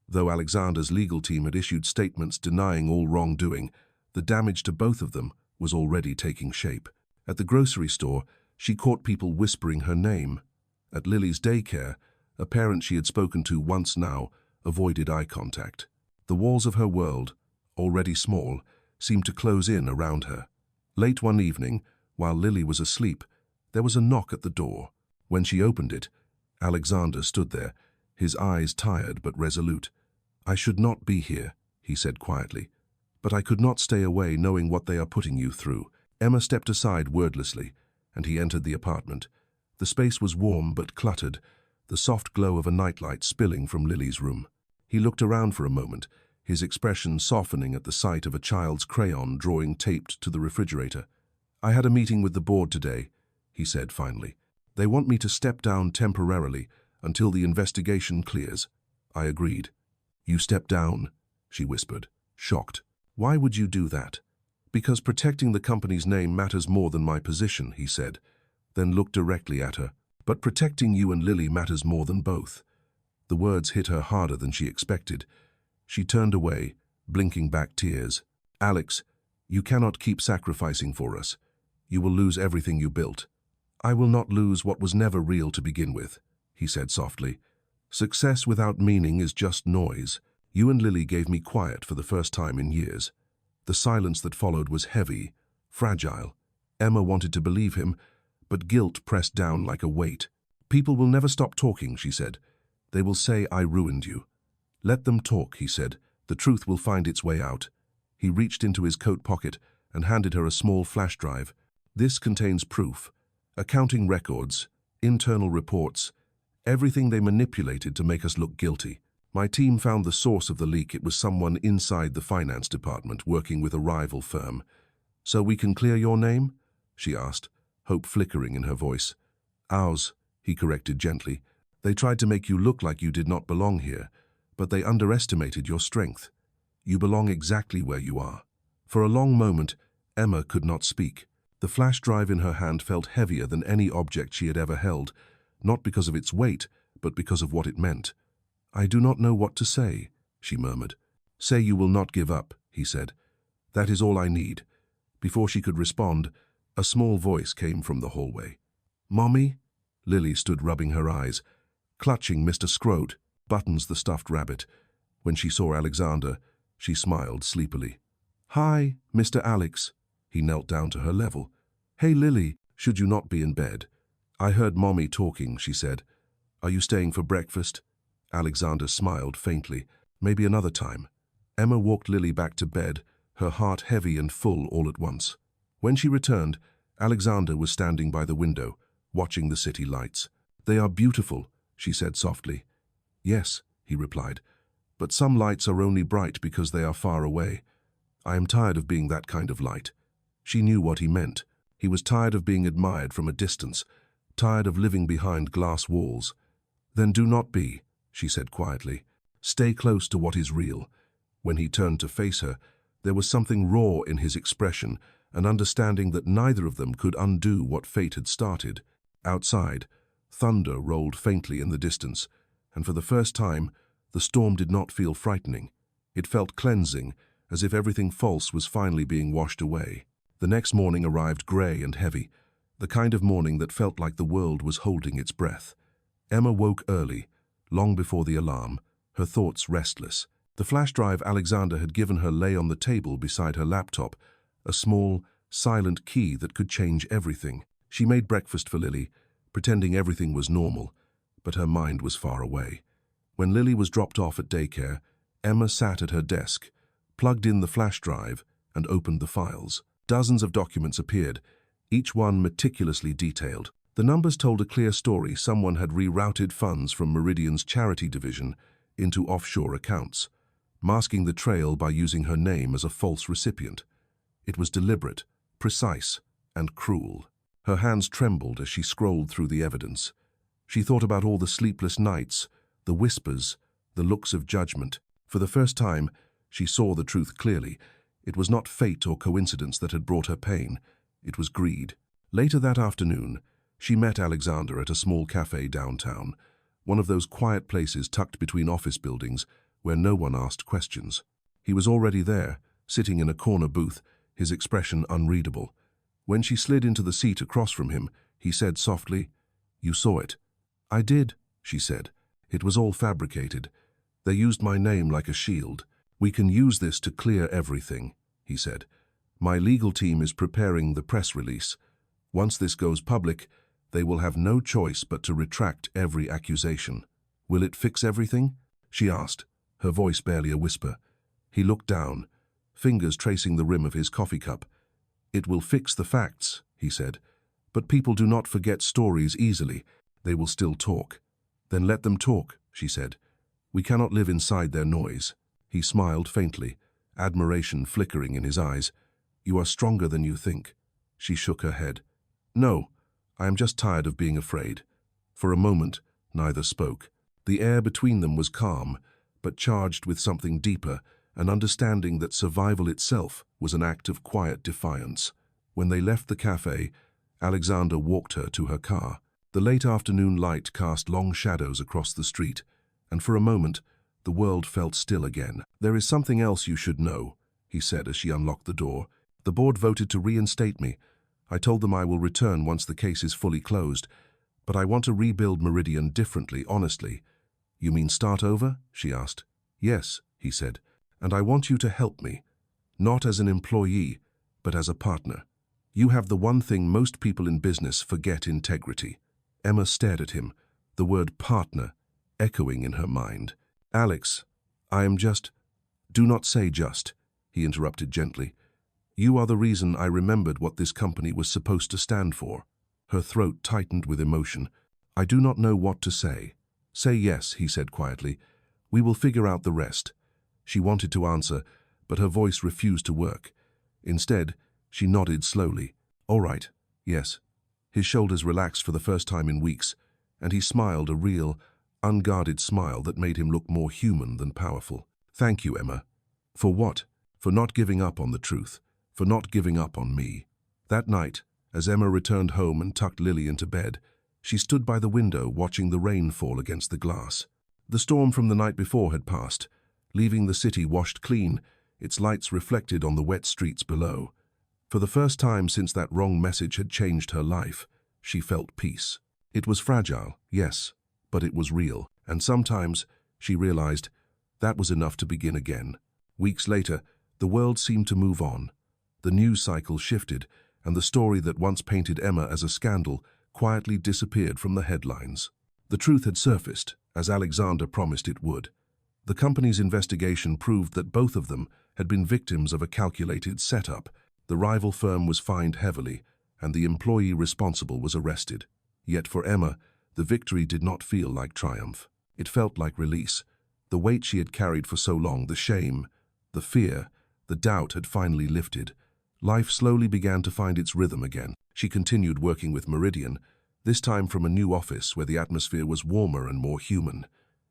Though Alexander's legal team had issued statements denying all wrongdoing, the damage to both of them was already taking shape. At the grocery store, she caught people whispering her name. At Lily's daycare, a parent she had spoken to once now avoided eye contact. The walls of her world, already small, seemed to close in around her. Late one evening, while Lily was asleep, there was a knock at the door. When she opened it, Alexander stood there, his eyes tired but resolute. I should not be here, he said quietly, but I could not stay away knowing what they are putting you through. Emma stepped aside wordlessly, and he entered the apartment. The space was warm but cluttered, the soft glow of a nightlight spilling from Lily's room. He looked around for a moment, his expression softening at the sight of a child's crayon drawing taped to the refrigerator. I had a meeting with the board today, he said finally. They want me to step down temporarily until the investigation clears. I agreed. You step down, she whispered, shocked. Why would you do that? Because protecting the company's name matters more than my position, he said, then looked directly at her. But protecting you and Lily matters more than both. The words hit her harder than she expected. She turned away, blinking back tears. Alex, you cannot keep sacrificing for us. You will lose everything you built. I will not lose what was never real to begin with, he said softly. Success without meaning is just noise. You and Lily gave me quiet for the first time in years. The silence that followed was heavy, fragile. Emma wanted to believe him, but guilt pressed down like a weight. People will never stop talking, she said. They will say I ruined you. Let them talk, he said. The truth will find its way out. He reached into his coat pocket and handed her a small flash drive. This contains proof, accounting records, internal reports, everything they manipulated to make us look guilty. My team found the source of the leak. It was someone inside the finance department working with a rival firm. So we can clear your name? She asked, hope flickering in her voice. Ours, he corrected gently. They tried to make you look like you did not belong here, but they underestimated your strength. You belong exactly where you are. For a long moment, Emma could not speak. The flash drive in her hand felt heavier than any object she had ever held, not because of its weight, but because of what it meant. I do not know what to say, she murmured. Say you will not give up, he said. That is all I need. Before she could respond, a small voice came from the hallway. Mommy? Lily stood rubbing her eyes, clutching Mr. Scroat, Buttons the stuffed rabbit. When she saw Alexander, she smiled sleepily. Hi, Mr. Alex. He knelt down to her level. Hey, Lily, should you not be in bed? I heard Mommy talking, she said. Are you staying for breakfast? Alexander smiled faintly. Maybe another time. Emma walked Lily back to bed, her heart heavy and full all at once. When she returned, Alexander was standing by the window, watching the city lights. They are beautiful, she said softly. Yes, he replied, but some lights are only bright because they are far away. I am tired of being that kind of light. She knew what he meant. He was tired of being admired from a distance, tired of living behind glass walls. Then do not be, she said quietly. Stay close to what is real. When he turned to face her, there was something raw in his expression, an understanding that neither of them could undo what fate had started. Outside, thunder rolled faintly in the distance, and for the first time, the storm did not feel frightening. It felt cleansing, as if everything false was finally being washed away. The next morning arrived grey and heavy, the kind of morning that felt like the world was holding its breath. Emma woke early, long before the alarm, her thoughts restless. The flash drive Alexander had given her lay on the table beside her laptop, a small, silent key that could change everything. She made breakfast for Lily, pretending everything was normal, but her mind was far away. When Lily was dropped off at daycare, Emma sat at her desk, plugged in the flash drive, and opened the files. Dozens of documents appeared, each one meticulously detailed. The numbers told a clear story. Someone had rerouted funds from Meridian's charity division into offshore accounts, masking the trail by using her name as a false recipient. It was deliberate, precise, and cruel. Her hands trembled as she scrolled through the evidence. She thought about all the sleepless nights, the whispers, the looks of judgment. For the first time, she saw the truth clearly. It was not fate or coincidence that had brought her pain. It was greed. Later that afternoon, she met Alexander at a small cafe downtown, one of those quiet places tucked between office buildings where no one asked questions. He was already there, sitting in a corner booth, his expression unreadable. When she slid into the seat across from him, he said softly, "You saw it." "I did," she said. "It was all fabricated. They used my name like a shield." "We can use this to clear everything," he said. "My legal team is preparing the press release. Once this goes public, they will have no choice but to retract every accusation." "Will it fix everything?" she asked, her voice barely a whisper. He looked down, fingers tracing the rim of his coffee cup. "It will fix the facts," he said. "But people do not forget stories easily. They will still talk." "Then let them talk," she said. "We cannot live inside their noise." He smiled faintly, admiration flickering in his eyes. "You are stronger than you think." She shook her head. "No, I am just tired of being afraid." For a moment, neither spoke. The air between them was calm, but charged with something deeper, an understanding that survival itself was an act of quiet defiance. When they left the cafe, Alexander walked her to her car. The late afternoon light cast long shadows across the street, and for a moment, the world felt still again. "There is something else you should know," he said as she unlocked the door. "The board voted to reinstate me. I told them I will return once the case is fully closed, but I want to rebuild Meridian differently, honestly." "You mean start over?" she asked. "Yes," he said, "and I want you to help me, not as an employee, but as a partner. You have the one thing most people in business forget: integrity." Emma stared at him, the word partner echoing in her mind. "Alex, I am just—" "Do not say just," he interrupted gently. "You are the reason I remembered what this company was supposed to stand for." Her throat tightened with emotion. "I do not know what to say." "Say yes," he said quietly. "We will figure out the rest." She wanted to answer, but her voice refused to work. Instead, she nodded slowly. "All right, yes." His shoulders relaxed for the first time in weeks, and he smiled, a real, unguarded smile that made him look more human than powerful. "Thank you, Emma." "For what?" "For not giving up on the truth. For not giving up on me." That night, as Emma returned home and tucked Lily into bed, she stood by the window watching the rain fall against the glass. The storm from the night before had passed, leaving the city washed clean, its lights reflected on the wet streets below. For the first time since that wrong message had changed her life, she felt peace. It was fragile, yes, but it was real, and sometimes, she realized, that was enough to begin again. Weeks later, the world seemed to move on. The news cycle shifted, and the story that once painted Emma as a scandal quietly disappeared from the headlines. The truth had surfaced, as Alexander promised it would. The company's investigation proved that both of them had been victims of a calculated setup. The rival firm was fined heavily, and the employee responsible was arrested. Yet for Emma, the victory did not feel like triumph. It felt like release. The weight she had carried for so long, the shame, the fear, the doubt had finally lifted. Life slowly began to find its rhythm again. She continued working with Meridian, this time from a new office where the atmosphere was warmer and more human.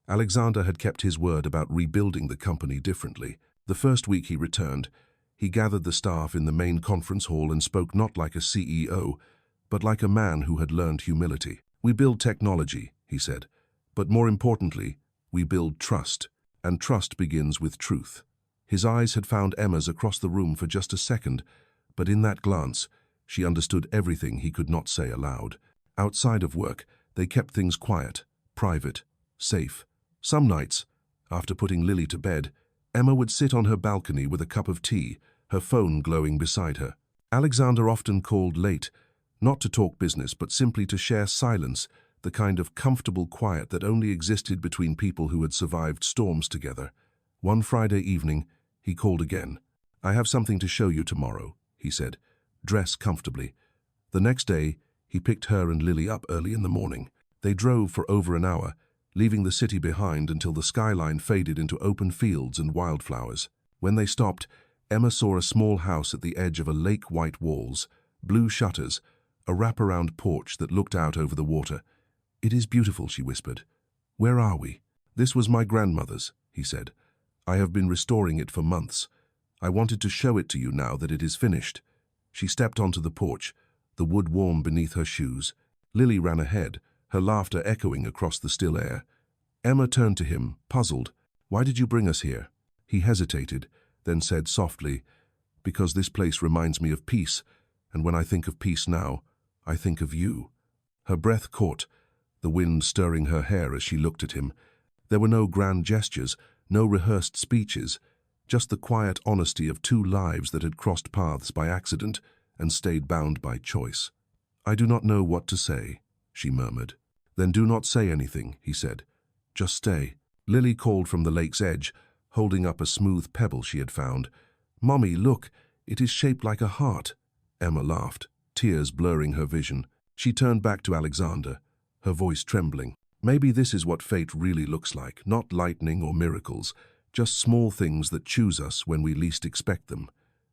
Alexander had kept his word about rebuilding the company differently. The first week he returned, he gathered the staff in the main conference hall and spoke not like a CEO, but like a man who had learned humility. "We build technology," he said, "but more importantly, we build trust, and trust begins with truth." His eyes had found Emma's across the room for just a second, but in that glance, she understood everything he could not say aloud. Outside of work, they kept things quiet, private, safe. Some nights, after putting Lily to bed, Emma would sit on her balcony with a cup of tea, her phone glowing beside her. Alexander often called late, not to talk business, but simply to share silence, the kind of comfortable quiet that only existed between people who had survived storms together. One Friday evening, he called again. "I have something to show you tomorrow," he said. "Dress comfortably." The next day, he picked her and Lily up early in the morning. They drove for over an hour, leaving the city behind until the skyline faded into open fields and wildflowers. When they stopped, Emma saw a small house at the edge of a lake-white walls, blue shutters, a wraparound porch that looked out over the water. "It is beautiful," she whispered. "Where are we?" "This was my grandmother's," he said. "I have been restoring it for months. I wanted to show it to you now that it is finished." She stepped onto the porch, the wood warm beneath her shoes. Lily ran ahead, her laughter echoing across the still air. Emma turned to him, puzzled. "Why did you bring us here?" He hesitated, then said softly, "Because this place reminds me of peace, and when I think of peace now, I think of you." Her breath caught, the wind stirring her hair as she looked at him. There were no grand gestures, no rehearsed speeches, just the quiet honesty of two lives that had crossed paths by accident and stayed bound by choice. "I do not know what to say," she murmured. "Then do not say anything," he said. "Just stay." Lily called from the lake's edge, holding up a smooth pebble she had found. "Mommy, look, it is shaped like a heart." Emma laughed, tears blurring her vision. She turned back to Alexander, her voice trembling. "Maybe this is what fate really looks like, not lightning or miracles, just small things that choose us when we least expect them."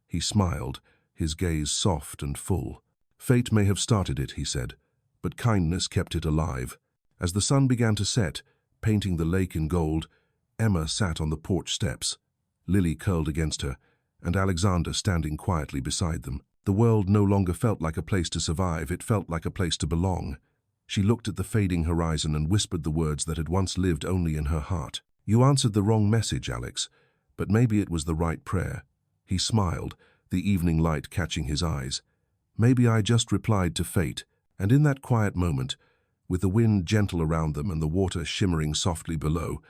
He smiled, his gaze soft and full. "Fate may have started it," he said, "but kindness kept it alive." As the sun began to set, painting the lake in gold, Emma sat on the porch steps, Lily curled against her, and Alexander standing quietly beside them. The world no longer felt like a place to survive, it felt like a place to belong. She looked at the fading horizon and whispered the words that had once lived only in her heart. "You answered the wrong message, Alex, but maybe it was the right prayer." He smiled, the evening light catching his eyes. "Maybe I just replied to fate." And in that quiet moment, with the wind gentle around them and the water shimmering softly below,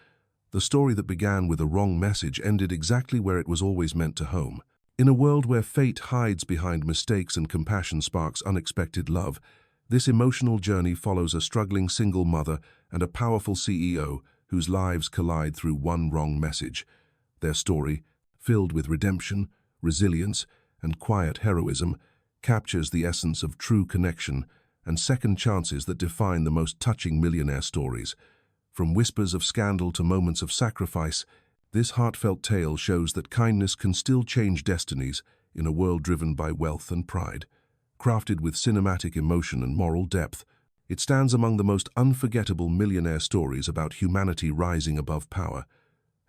the story that began with a wrong message ended exactly where it was always meant to home. In a world where fate hides behind mistakes and compassion sparks unexpected love, this emotional journey follows a struggling single mother and a powerful CEO whose lives collide through one wrong message. Their story, filled with redemption, resilience, and quiet heroism, captures the essence of true connection and second chances that define the most touching millionaire stories. From whispers of scandal to moments of sacrifice, this heartfelt tale shows that kindness can still change destinies in a world driven by wealth and pride. Crafted with cinematic emotion and moral depth, it stands among the most unforgettable millionaire stories about humanity rising above power.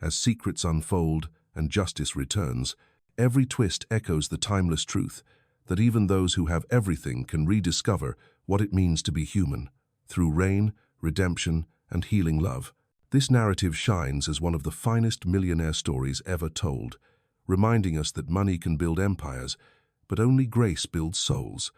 As secrets unfold and justice returns, every twist echoes the timeless truth that even those who have everything can rediscover what it means to be human, through rain, redemption, and healing love. This narrative shines as one of the finest millionaire stories ever told, reminding us that money can build empires, but only grace builds souls.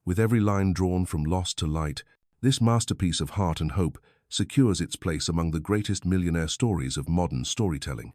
With every line drawn from loss to light, this masterpiece of heart and hope secures its place among the greatest millionaire stories of modern storytelling.